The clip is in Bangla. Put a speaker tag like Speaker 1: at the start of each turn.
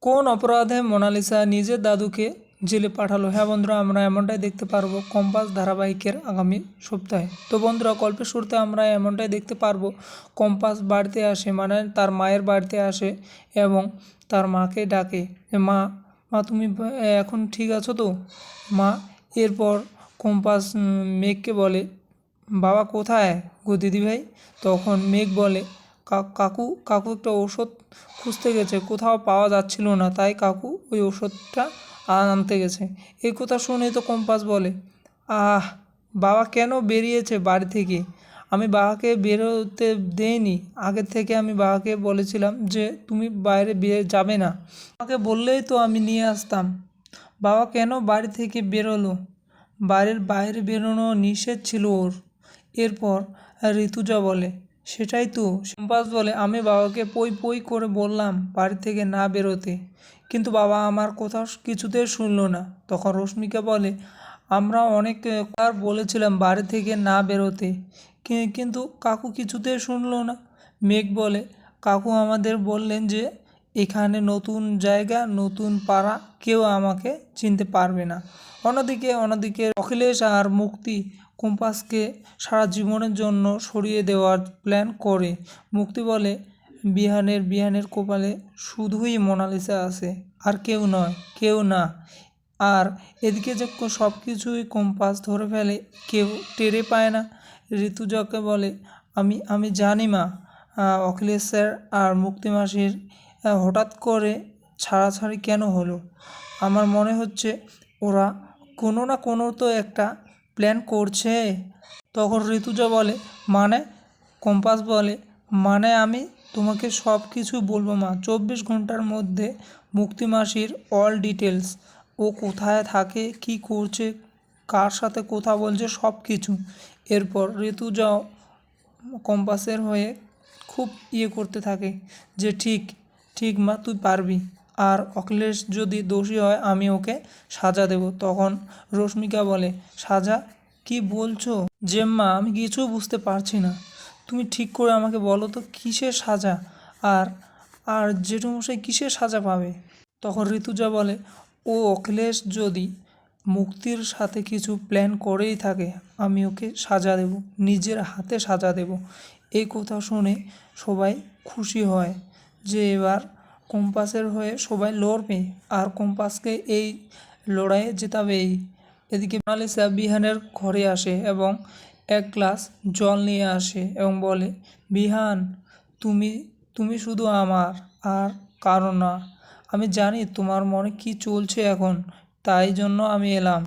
Speaker 1: কোন অপরাধে মোনালিসা নিজের দাদুকে জেলে পাঠালো? হ্যাঁ বন্ধুরা, আমরা এমনটাই দেখতে পারবো কম্পাস ধারাবাহিকের আগামী সপ্তাহে। তো বন্ধুরা, গল্পের শুরুতে আমরা এমনটাই দেখতে পারবো কম্পাস বাড়িতে আসে, মানে তার মায়ের বাড়িতে আসে এবং তার মাকে ডাকে যে মা, মা তুমি এখন ঠিক আছো তো মা? এরপর কম্পাস মেঘকে বলে, বাবা কোথায় গো দিদিভাই? তখন মেঘ বলে, কাকু কাকু একটা ওষুধ খুঁজতে গেছে, কোথাও পাওয়া যাচ্ছিল না, তাই কাকু ওই ওষুধটা আনতে গেছে। এই কথা শুনে তো কম্পাস বলে, আহ, বাবা কেন বেরিয়েছে বাড়ি থেকে? আমি বাবাকে বেরোতে দেইনি। আগের থেকে আমি বাবাকে বলেছিলাম যে তুমি বাইরে যাবে না, আমাকে বললেই তো আমি নিয়ে আসতাম। বাবা কেন বাড়ি থেকে বেরোলো? বাড়ির বাইরে বেরোনো নিষেধ ছিল ওর। এরপর ঋতুজা বলে, সেটাই তো। কম্পাস বলে, আমি বাবাকে পই পই করে বললাম বাড়ি থেকে না বেরোতে, কিন্তু বাবা আমার কথা কিছুতেই শুনলো না। তখন রশ্মিকা বলে, আমরা অনেকবার বলেছিলাম বাড়ি থেকে না বেরোতে, কিন্তু কাকু কিছুতেই শুনলো না। মেঘ বলে, কাকু আমাদের বললেন যে এখানে নতুন জায়গা, নতুন পাড়া, কেউ আমাকে চিনতে পারবে না। অন্যদিকে অখিলেশ আর মুক্তি কম্পাসকে সারা জীবনের জন্য সরিয়ে দেওয়ার প্ল্যান করে। মুক্তি বলে, বিহানের কপালে শুধুই মোনালিসা আছে, আর কেউ নয়, কেউ না। আর এদিকে যে সব কিছুই কম্পাস ধরে ফেলে, কেউ টেরে পায় না। ঋতুজাকে বলে, আমি জানি মা, অখিলেশ স্যার আর মুক্তি মাসির হঠাৎ করে ছাড়াছাড়ি কেন হলো? আমার মনে হচ্ছে ওরা কোনো না কোনো তো একটা প্ল্যান করছে। তখন ঋতুজা বলে, মানে? কম্পাস বলে, মানে আমি তোমাকে সব কিছু বলবো মা, 24 ঘন্টার মধ্যে মুক্তি মাসির অল ডিটেলস, ও কোথায় থাকে, কি করছে, কার সাথে কথা বলছে, সব কিছু। এরপর ঋতুজাও কম্পাসের হয়ে খুব করতে থাকে যে ঠিক ঠিক মা, তুই পারবি, আর অখিলেশ যদি দোষী হয় আমি ওকে সাজা দেব। তখন রশ্মিকা বলে, সাজা? কি বলছো জেম্মা? আমি কিছু বুঝতে পারছি না, তুমি ঠিক করে আমাকে বলো তো কিসের সাজা? আর আর জেঠুমশাই কিসের সাজা পাবে? তখন ঋতুজা বলে, ও অখিলেশ যদি মুক্তির সাথে কিছু প্ল্যান করেই থাকে, আমি ওকে সাজা দেব, নিজের হাতে সাজা দেব। এই কথা শুনে সবাই খুশি হয় যে এবার কম্পাসের হয়ে সবাই লড়বে আর কম্পাসকে এই লড়াইয়ে জেতাবেই। এদিকে মোনালিসা বিহানের ঘরে আসে এবং এক গ্লাস জল নিয়ে আসে এবং বলে, বিহান, তুমি তুমি শুধু আমার, আর কারো না। আমি জানি তোমার মনে কি চলছে এখন, তাই জন্য আমি এলাম।